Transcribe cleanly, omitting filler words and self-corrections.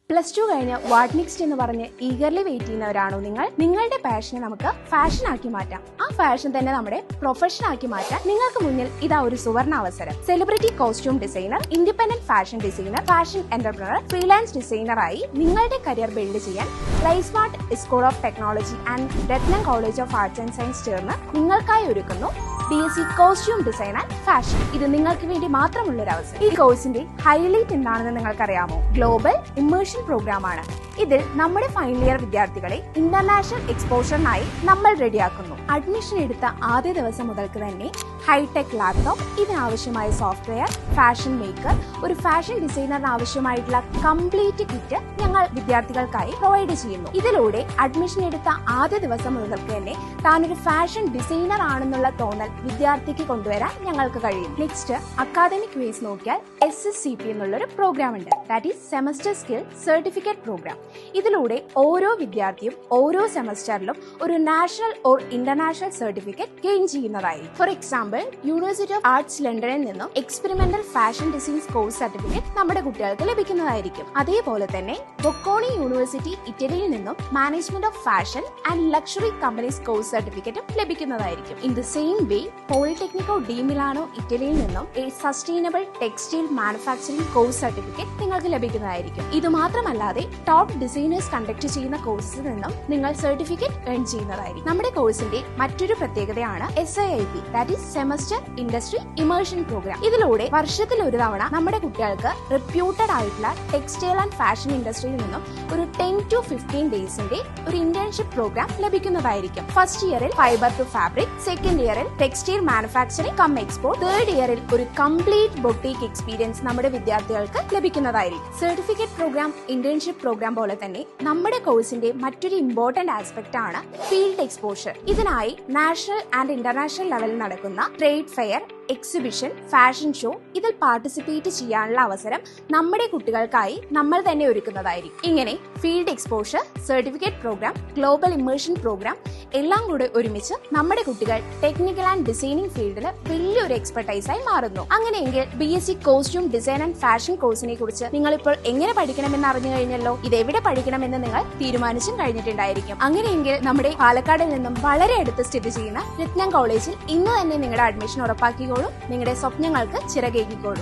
Plus two കഴിഞ്ഞ് what next എന്ന് പറഞ്ഞ് ഈഗർലി വെയിറ്റ് ചെയ്യുന്നവരാണോ നിങ്ങൾ? നിങ്ങളുടെ പാഷനെ നമുക്ക് ഫാഷൻ ആക്കി മാറ്റാം. ആ ഫാഷൻ തന്നെ നമ്മുടെ പ്രൊഫഷൻ ആക്കി മാറ്റാൻ നിങ്ങൾക്ക് മുന്നിൽ ഇതാ ഒരു സുവർണ അവസരം. Celebrity costume designer, independent fashion designer, fashion entrepreneur, freelance designer ആയി നിങ്ങളുടെ കരിയർ ബിൽഡ് ചെയ്യാൻ ലൈസ്മാർട്ട് സ്കൂൾ ഓഫ് ടെക്നോളജി ആൻഡ് രത്നം college of arts and science ചേർന്ന് നിങ്ങൾക്കായി ഒരുക്കുന്നു BSc costume design and fashion. ഇത് നിങ്ങൾക്ക് വേണ്ടി മാത്രമുള്ള ഒരു അവസരം. ഈ കോഴ്സിന്റെ ഹൈലൈറ്റ് എന്താണെന്ന് നിങ്ങൾക്കറിയാമോ? ഗ്ലോബൽ ഇമ്മേർഷൻ പ്രോഗ്രാം ആണ്. ഇതിൽ നമ്മുടെ ഫൈനൽ ഇയർ വിദ്യാർത്ഥികളെ ഇന്റർനാഷണൽ എക്സ്പോഷറിനായി നമ്മൾ റെഡിയാക്കുന്നു. അഡ്മിഷൻ എടുത്ത ആദ്യ ദിവസം മുതൽക്ക് തന്നെ ഹൈടെക് ലാപ്ടോപ്പ്, ഇതിനാവശ്യമായ സോഫ്റ്റ്വെയർ, ഫാഷൻ മേക്കർ, ഒരു ഫാഷൻ ഡിസൈനറിന് ആവശ്യമായിട്ടുള്ള കംപ്ലീറ്റ് കിറ്റ് ഞങ്ങൾ വിദ്യാർത്ഥികൾക്കായി പ്രൊവൈഡ് ചെയ്യുന്നു. ഇതിലൂടെ അഡ്മിഷൻ എടുത്ത ആദ്യ ദിവസം മുതൽക്ക് തന്നെ താനൊരു ഫാഷൻ ഡിസൈനർ ആണെന്നുള്ള തോന്നൽ വിദ്യാർത്ഥിക്ക് കൊണ്ടുവരാൻ ഞങ്ങൾക്ക് കഴിയും. നെക്സ്റ്റ് അക്കാദമിക് വേസ് നോക്കിയാൽ SSCP എന്നുള്ളൊരു പ്രോഗ്രാം ഉണ്ട്. That is semester skill certificate programme. ഇതിലൂടെ ഓരോ വിദ്യാർത്ഥിയും ഓരോ സെമസ്റ്ററിലും ഒരു national or international certificate gain ചെയ്യുന്നതായിരിക്കും. For example, university of arts ലണ്ടനിൽ നിന്നും experimental fashion design course certificate നമ്മുടെ കുട്ടികൾക്ക് ലഭിക്കുന്നതായിരിക്കും. അതേപോലെ തന്നെ ബൊക്കോണി യൂണിവേഴ്സിറ്റി ഇറ്റലിയിൽ നിന്നും management of fashion and luxury companies course സർട്ടിഫിക്കറ്റും ലഭിക്കുന്നതായിരിക്കും. In the same way, Politecnico di Milano ഇറ്റലിയിൽ നിന്നും A sustainable textile manufacturing course certificate നിങ്ങൾക്ക് ലഭിക്കുന്നതായിരിക്കും. ഇത് മാത്രമല്ലാതെ ടോപ്പ് ഡിസൈനേഴ്സ് കണ്ടക്ട് ചെയ്യുന്ന കോഴ്സിൽ നിന്നും നിങ്ങൾ സർട്ടിഫിക്കറ്റ് ഏൺ ചെയ്യുന്നതായിരിക്കും. നമ്മുടെ കോഴ്സിന്റെ മറ്റൊരു പ്രത്യേകതയാണ് SIIP, that is semester industry immersion programme. ഇതിലൂടെ വർഷത്തിൽ ഒരു തവണ നമ്മുടെ കുട്ടികൾക്ക് റെപ്യൂട്ടഡ് ആയിട്ടുള്ള ടെക്സ്റ്റൈൽ ആൻഡ് ഫാഷൻ ഇൻഡസ്ട്രിയിൽ നിന്നും ഒരു 10 to 15 ഡേയ്സിന്റെ ഒരു ഇന്റേൺഷിപ്പ് പ്രോഗ്രാം ലഭിക്കുന്നതായിരിക്കും. ഫസ്റ്റ് ഇയറിൽ ഫൈബർ ടു ഫാബ്രിക്, സെക്കൻഡ് ഇയറിൽ textile manufacturing cum export, third ഇയറിൽ ഒരു കംപ്ലീറ്റ് ബൊട്ടീക്ക് എക്സ്പീരിയൻസ് നമ്മുടെ വിദ്യാർത്ഥികൾക്ക് ലഭിക്കുന്നതായിരിക്കും. സർട്ടിഫിക്കറ്റ് പ്രോഗ്രാം, ഇന്റേൺഷിപ്പ് പ്രോഗ്രാം പോലെ തന്നെ നമ്മുടെ കോഴ്സിന്റെ മറ്റൊരു ഇമ്പോർട്ടന്റ് ആസ്പെക്ട് ആണ് ഫീൽഡ് എക്സ്പോഷർ. ഇതിനായി നാഷണൽ ആൻഡ് ഇന്റർനാഷണൽ ലെവലിൽ നടക്കുന്ന trade fair, exhibition, fashion show, ഇതിൽ പാർട്ടിസിപ്പേറ്റ് ചെയ്യാനുള്ള അവസരം നമ്മുടെ കുട്ടികൾക്കായി നമ്മൾ തന്നെ ഒരുക്കുന്നതായിരിക്കും. ഇങ്ങനെ field exposure, certificate programme, global immersion programme എല്ലാം കൂടെ ഒരുമിച്ച് നമ്മുടെ കുട്ടികൾ ടെക്നിക്കൽ ആൻഡ് ഡിസൈനിങ് ഫീൽഡിൽ വലിയൊരു എക്സ്പെർട്ടൈസായി മാറുന്നു. അങ്ങനെയെങ്കിൽ BSc costume design and fashion കോഴ്സിനെ കുറിച്ച് നിങ്ങൾ ഇപ്പോൾ എങ്ങനെ പഠിക്കണമെന്ന് അറിഞ്ഞു കഴിഞ്ഞല്ലോ. ഇത് എവിടെ പഠിക്കണമെന്ന് നിങ്ങൾ തീരുമാനിച്ചും കഴിഞ്ഞിട്ടുണ്ടായിരിക്കും. അങ്ങനെയെങ്കിൽ നമ്മുടെ പാലക്കാടിൽ നിന്നും വളരെ അടുത്ത് സ്ഥിതി ചെയ്യുന്ന രത്നം കോളേജിൽ ഇന്ന് തന്നെ നിങ്ങളുടെ അഡ്മിഷൻ ഉറപ്പാക്കിക്കോളൂ. നിങ്ങളുടെ സ്വപ്നങ്ങൾക്ക് ചിറകേകിക്കോളൂ.